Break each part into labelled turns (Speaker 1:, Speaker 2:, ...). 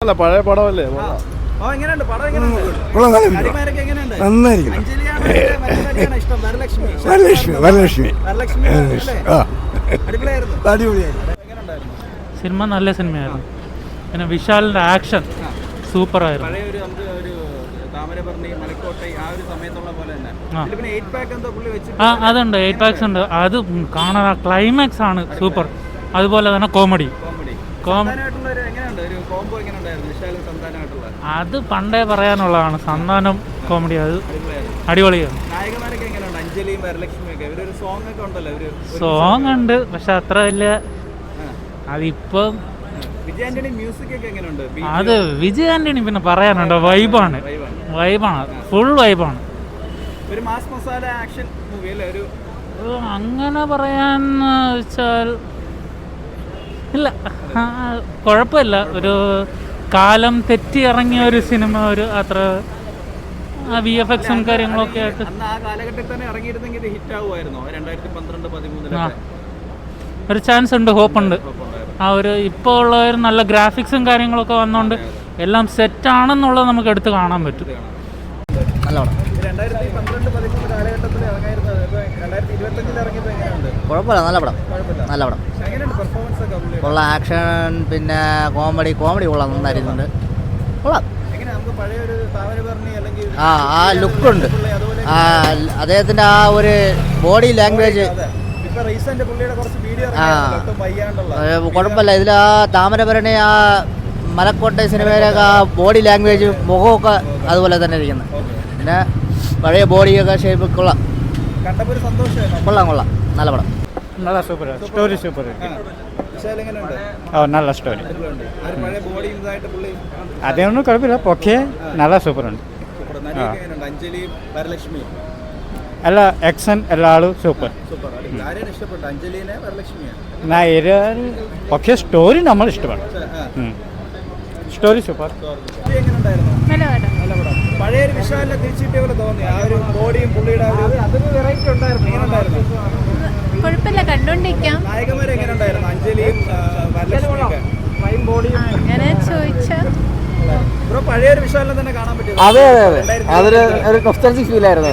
Speaker 1: കുഴപ്പമില്ല, പഴയ പടമല്ലേ.
Speaker 2: എങ്ങനെയുണ്ട് പടം? എങ്ങനെയുണ്ട്? നടിമാരൊക്കെ എങ്ങനെയുണ്ട്? അഞ്ജലിയാണ് ഇഷ്ടം? വരലക്ഷ്മി അടിപൊളിയായിരുന്നു.
Speaker 3: സിനിമ നല്ല സിനിമയായിരുന്നു. പിന്നെ വിശാലിൻ്റെ ആക്ഷൻ സൂപ്പറായിരുന്നു. അതുണ്ട്, 8 പാക്സ് ഉണ്ട്. അത് കാണാൻ ക്ലൈമാക്സ് ആണ് സൂപ്പർ. അതുപോലെ തന്നെ കോമഡി. അത് പണ്ടേ പറയാനുള്ളതാണ്. സന്താനം കോമഡി അത് അടിപൊളിയാണ്. സോങ് ഉണ്ട്, പക്ഷെ അത്ര വലിയ അതിപ്പം അത് വിജയ് ആന്റണി പിന്നെ പറയാനുണ്ടോ? വൈബാണ്, ഫുൾ വൈബാണ്. അങ്ങനെ പറയാൻ വെച്ചാൽ ഇല്ല, കുഴപ്പമില്ല. ഒരു കാലം തെറ്റി ഇറങ്ങിയ ഒരു സിനിമ, ഒരു അത്ര VFXും കാര്യങ്ങളൊക്കെ ആയിട്ട് ഒരു ചാൻസ് ഉണ്ട്, ഹോപ്പുണ്ട്. ആ ഒരു ഇപ്പോൾ ഉള്ള ഒരു നല്ല ഗ്രാഫിക്സും കാര്യങ്ങളൊക്കെ വന്നുകൊണ്ട് എല്ലാം സെറ്റാണെന്നുള്ളത് നമുക്ക് എടുത്ത് കാണാൻ പറ്റും.
Speaker 4: കുഴപ്പമില്ല, നല്ല പടം, നല്ല പടം. ഉള്ള ആക്ഷൻ പിന്നെ കോമഡി കൊള്ളാം, നന്നായിരുന്നുണ്ട്, കൊള്ളാം. ആ ലുക്കുണ്ട്, അദ്ദേഹത്തിൻ്റെ ആ ഒരു ബോഡി ലാംഗ്വേജ് കുഴപ്പമില്ല. ഇതിൽ ആ താമരഭരണി, ആ മലക്കോട്ടെ സിനിമയിലൊക്കെ ആ ബോഡി ലാംഗ്വേജ് മുഖമൊക്കെ അതുപോലെ തന്നെ ഇരിക്കുന്നത്. പിന്നെ പഴയ ബോഡിയൊക്കെ ഷേപ്പ് കൊള്ളാം, നല്ല പടം.
Speaker 5: നല്ല സൂപ്പർ സ്റ്റോറി, സൂപ്പർ. നല്ല സ്റ്റോറി. അതൊന്നും കുഴപ്പമില്ല, പക്ഷേ നല്ല സൂപ്പറുണ്ട്. ಎಲ್ಲ ಆ್ಯಕ್ಷನ್ ಎಲ್ಲ ಆಳು ಸೂಪರ್. ನಾ പക്ഷേ സ്റ്റോറി നമ്മൾ ഇഷ്ടമാണ്. Story super.
Speaker 2: പഴയൊരു വിശാലിനെ തിരിച്ചിട്ടേ പോലെ തോന്നി. ആ ഒരു ബോഡിയും പുള്ളിയുടെ
Speaker 6: കുഴപ്പമില്ല, കണ്ടോണ്ടിരിക്കാം.
Speaker 2: നായകന്മാരെ എങ്ങനെ ഉണ്ടായിരുന്നു? അഞ്ജലിയും
Speaker 6: അങ്ങനെ ചോദിച്ചാൽ
Speaker 2: പഴയൊരു വിശാലിനെ തന്നെ കാണാൻ പറ്റും.
Speaker 4: അതെ അതെ അതെ, അതൊരു ഒരു നൊസ്റ്റാൾജിക് ഫീൽ ആയിരുന്നു.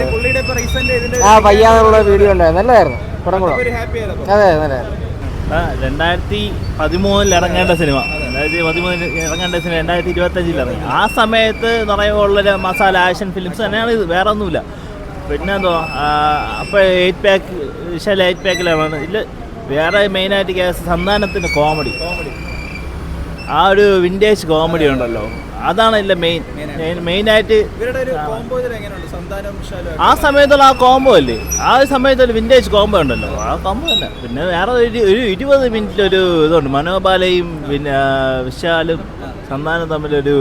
Speaker 4: ആ പയ്യാന്നുള്ള വീഡിയോ ഉണ്ടായിരുന്നു, നല്ലതായിരുന്നു പടം. അതെ നല്ല
Speaker 7: 2013 ഇറങ്ങേണ്ട സിനിമ, 2013 ഇറങ്ങേണ്ട സിനിമ 2025 ഇറങ്ങി. ആ സമയത്ത് എന്ന് പറയുമ്പോഴുള്ളൊരു മസാല ആക്ഷൻ ഫിലിംസ് തന്നെയാണ് ഇത്, വേറെ ഒന്നുമില്ല. പിന്നെ എന്തോ അപ്പോൾ 8 പാക്ക് വിശാൽ 8 പാക്കിലാണ്. ഇതിൽ വേറെ മെയിനായിട്ട് കേസ് സന്താനത്തിൻ്റെ കോമഡി, ആ ഒരു വിൻറ്റേജ് കോമഡി ഉണ്ടല്ലോ, അതാണ് ഇതിലെ മെയിനായിട്ട്. ആ സമയത്തുള്ള ആ കോംബോ അല്ലേ, ആ സമയത്തൊരു വിൻറ്റേജ് കോംബോ ഉണ്ടല്ലോ, ആ കോംബോ തന്നെ. പിന്നെ വേറെ ഒരു 20 മിനിറ്റിലൊരു ഇതുണ്ട്, മനോബാലയും പിന്നെ വിശാലും സന്താനം തമ്മിലൊരു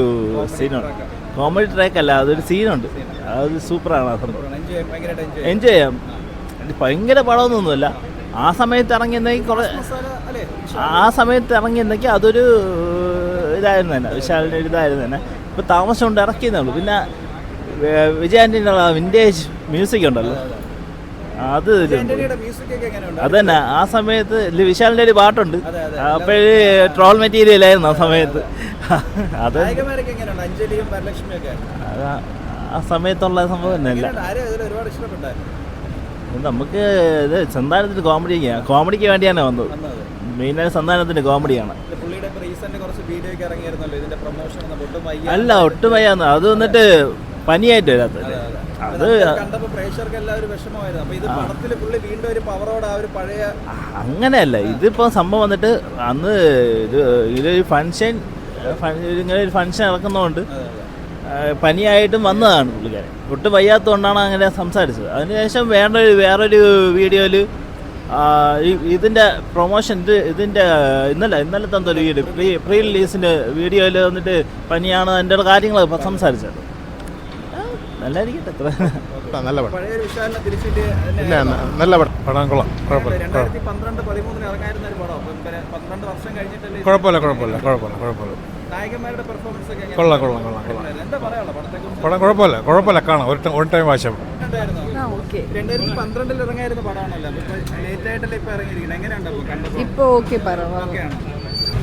Speaker 7: സീനുണ്ട്. കോമഡി ട്രാക്കല്ല, അതൊരു സീനുണ്ട്, അത് സൂപ്പറാണ്. ആ സംഭവം എൻജോയ് ചെയ്യാം. ഭയങ്കര പടമൊന്നുമല്ല. ആ സമയത്ത് ഇറങ്ങിയെന്നെങ്കിൽ അതൊരു ഇതായിരുന്നു തന്നെ, വിശാലിൻ്റെ ഒരു ഇതായിരുന്നു തന്നെ. ഇപ്പോൾ താമസം കൊണ്ട് ഇറക്കിയെന്നേ ഉള്ളൂ. പിന്നെ വിജയാൻ്റെ വിൻറ്റേജ് മ്യൂസിക് ഉണ്ടല്ലോ, അത് അതന്നെ. ആ സമയത്ത് വിശാലിൻ്റെ ഒരു പാട്ടുണ്ട്, അപ്പോഴ് ട്രോൾ മെറ്റീരിയലായിരുന്നു ആ സമയത്ത്. അത് ആ സമയത്തുള്ള സംഭവം തന്നെയല്ല. നമുക്ക് ഇത് സന്താനത്തിന് കോമഡിക്ക് വേണ്ടിയാണ് വന്നത്. മെയിനായി സന്താനത്തിൻ്റെ കോമഡിയാണ്. അല്ല, ഒട്ടും വയ്യാന്ന്. അത് വന്നിട്ട് പനിയായിട്ട് വരാത്തത്. അത് അങ്ങനെയല്ല. ഇതിപ്പോൾ സംഭവം വന്നിട്ട് അന്ന് ഇതൊരു ഫങ്ഷൻ, ഇങ്ങനെ ഒരു ഫങ്ഷൻ ഇറക്കുന്നതുകൊണ്ട് പനിയായിട്ടും വന്നതാണ് പുള്ളിക്കാരൻ. ഒട്ടും വയ്യാത്തതുകൊണ്ടാണ് അങ്ങനെ സംസാരിച്ചത്. അതിനുശേഷം വേറൊരു വീഡിയോയിൽ ഇതിൻ്റെ പ്രൊമോഷൻ, ഇന്നലെ തന്നൊരു വീഡിയോ, പ്രീ റിലീസിൻ്റെ വീഡിയോയിൽ വന്നിട്ട് പനിയാണ് അതിൻ്റെ കാര്യങ്ങൾ സംസാരിച്ചത്. നല്ലതായിരിക്കട്ടെ. എത്ര
Speaker 1: നല്ല പടം, നല്ല പടം, കൊള്ളാം. കുഴപ്പമില്ല, പടം കുഴപ്പമില്ല, കാണാം. ഒരു ടൈം വാശം.
Speaker 2: 2012 ഇറങ്ങായിരുന്ന പടമാണല്ലോ, ലേറ്റ് ആയിട്ടല്ലേ ഇപ്പൊ ഇറങ്ങിയിരിക്കുന്നത്. എങ്ങനെയുണ്ടാവും?
Speaker 6: ഇപ്പൊ ഓക്കെ,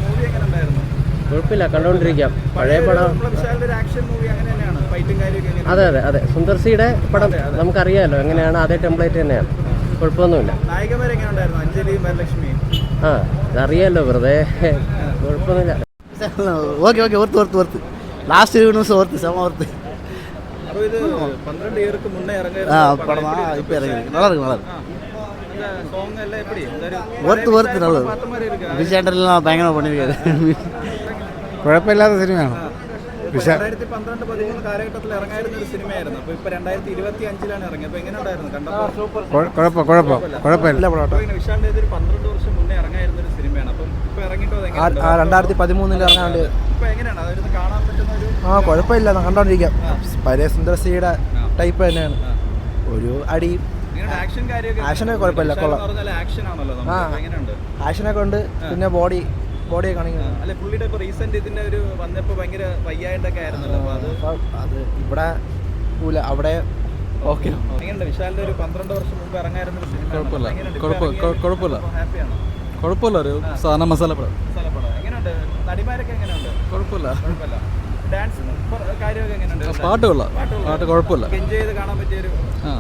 Speaker 2: മൂവി എങ്ങനെ ഉണ്ടായിരുന്നു?
Speaker 8: കുഴപ്പമില്ല, കണ്ടുകൊണ്ടിരിക്കാം. പഴയ പടം.
Speaker 2: നമ്മളെ വിശാലിന്റെ ഒരു ആക്ഷൻ മൂവി അങ്ങനെ തന്നെയാണ്, ഫൈറ്റും കാര്യമൊക്കെ എങ്ങനെയാണ്?
Speaker 8: അതെ അതെ അതെ, സുന്ദർ സിയുടെ പടം നമുക്കറിയാമല്ലോ എങ്ങനെയാണ്, അതേ ടെംപ്ലേറ്റ് തന്നെയാണ്, കുഴപ്പമൊന്നുമില്ല.
Speaker 2: നായികമാരെങ്ങനെ ഉണ്ടായിരുന്നു? അഞ്ജലിയും വരലക്ഷ്മിയും.
Speaker 8: ആ അതറിയാമല്ലോ, വെറുതെ കുഴപ്പമൊന്നുമില്ല.
Speaker 4: ഓക്കെ ഓർത്ത് ലാസ്റ്റ് നിമിഷം ഓർത്ത് സെമ ഓർത്ത്.
Speaker 2: അപ്പോൾ ഇത് 12 ഇയർക്ക് മുന്നേ
Speaker 4: ആ
Speaker 2: ഇറങ്ങിയ
Speaker 4: പടം ഇപ്പം ഇറങ്ങി நல்லா இருக்கு.
Speaker 2: സോങ് എല്ലാം எப்படி?
Speaker 4: ഓർത്ത് നല്ലത്. വിജയേട്ടനെല്ലാം ഭയങ്കര പണിയിരിക്കാറ്.
Speaker 1: കുഴപ്പമില്ലാത്ത സിനിമയാണ്.
Speaker 2: 2012-13 കാലഘട്ടത്തിൽ ഇറങ്ങായിരുന്ന ഒരു സിനിമയായിരുന്നു. അപ്പോൾ ഇപ്പോൾ 2025-ലാണ് ഇറങ്ങിയത്. അപ്പോൾ എങ്ങനെ ഉണ്ടായിരുന്നു കണ്ടപ്പോൾ?
Speaker 1: കുഴപ്പമില്ല.
Speaker 2: ഇങ്ങനെ വിശാലിന്റെ ഇതൊരു 12 വർഷം മുന്നേ ഇറങ്ങായിരുന്ന ഒരു സിനിമയാണ്. അപ്പം ഇപ്പോൾ ഇറങ്ങിയിട്ട് അത് എങ്ങനെയുണ്ട്?
Speaker 9: 2013 ഇറങ്ങാണ്ട്.
Speaker 2: ഇപ്പോൾ എങ്ങനെയാണ് അതൊരു കാണാൻ പറ്റുന്ന ഒരു?
Speaker 9: കുഴപ്പമില്ല, കണ്ടോണ്ടിരിക്കാം. പഴയ സുന്ദർ സിയുടെ ടൈപ്പ് തന്നെയാണ്. ഒരു അടി
Speaker 2: ആക്ഷൻ കാര്യമൊക്കെ
Speaker 9: ആക്ഷനൊക്കെ കുഴപ്പമില്ല, കൊള്ളാം.
Speaker 2: ആക്ഷൻ ആണല്ലോ നമുക്ക്. എങ്ങനെയുണ്ട്?
Speaker 9: ആക്ഷനൊക്കെ ഉണ്ട്, പിന്നെ ബോഡിയെ കാണിക്കുന്നത്.
Speaker 2: അല്ലെ പുള്ളിയുടെ ഇപ്പോൾ റീസെന്റ് ഇതിന്റെ ഒരു വന്നപ്പോൾ ഭയങ്കര വയ്യായിട്ടൊക്കെ ആയിരുന്നല്ലോ. അപ്പോൾ
Speaker 9: അത് ഇവിടെ അവിടെ ഓക്കെ.
Speaker 2: എങ്ങനെയുണ്ട് വിശാലിന്റെ ഒരു 12 വർഷം മുമ്പ് ഇറങ്ങായിരുന്ന ഒരു സിനിമ?
Speaker 1: കുഴപ്പമില്ല.
Speaker 2: ഹാപ്പിയാണോ?
Speaker 1: കുഴപ്പമില്ല, ഒരു സാധാരണ മസാലപ്പടം.
Speaker 2: എങ്ങനെയുണ്ട്? നടിമാരൊക്കെ എങ്ങനെയുണ്ട്?
Speaker 1: കുഴപ്പമില്ല.
Speaker 2: ഡാൻസ് കാര്യമൊക്കെ എങ്ങനെയുണ്ട്?
Speaker 1: പാട്ട് കുഴപ്പമില്ല.
Speaker 2: എൻജോയ് ചെയ്ത് കാണാൻ പറ്റിയൊരു
Speaker 1: ആ